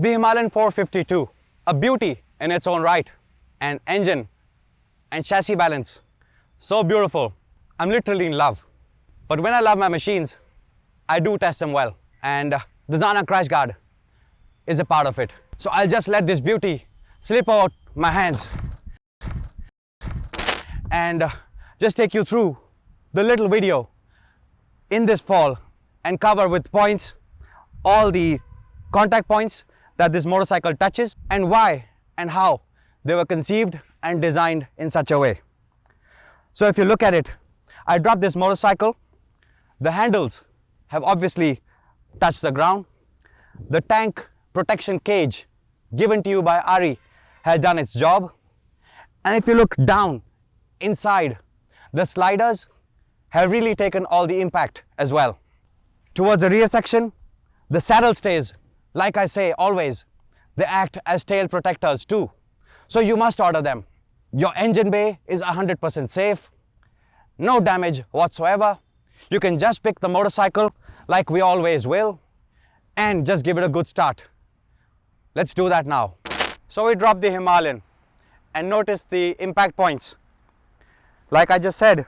The Himalayan 452, a beauty in its own right, and engine and chassis balance, so beautiful. I'm literally in love. But when I love my machines, I do test them well, and the Zana Crash Guard is a part of it. So I'll just let this beauty slip out my hands and just take you through the little video in this fall and cover with points all the contact points that this motorcycle touches and why and how they were conceived and designed in such a way. So if you look at it, I dropped this motorcycle. The handles have obviously touched the ground. The tank protection cage given to you by Ari has done its job. And if you look down inside, the sliders have really taken all the impact as well. Towards the rear section, the saddle stays, like I say always, they act as tail protectors too. So you must order them. Your engine bay is 100% safe, no damage whatsoever. You can just pick the motorcycle like we always will and just give it a good start. Let's do that now. So we dropped the Himalayan and notice the impact points. Like I just said,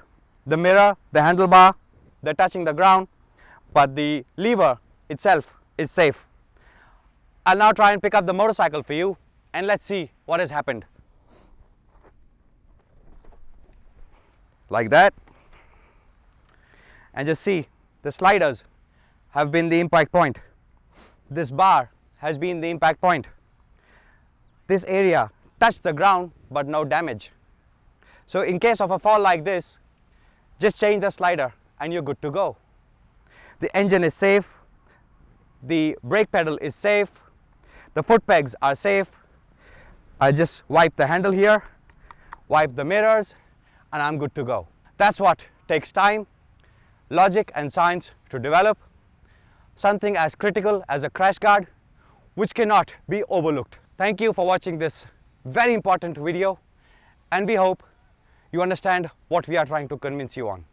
the mirror, the handlebar, they're touching the ground, but the lever itself is safe. I'll now try and pick up the motorcycle for you and let's see what has happened. Like that. And just see, the sliders have been the impact point. This bar has been the impact point. This area touched the ground but no damage. So in case of a fall like this, just change the slider and you're good to go. The engine is safe, the brake pedal is safe, the foot pegs are safe. I just wipe the handle here, wipe the mirrors, and I'm good to go. That's what takes time, logic and science to develop. Something as critical as a crash guard, which cannot be overlooked. Thank you for watching this very important video, and we hope you understand what we are trying to convince you on.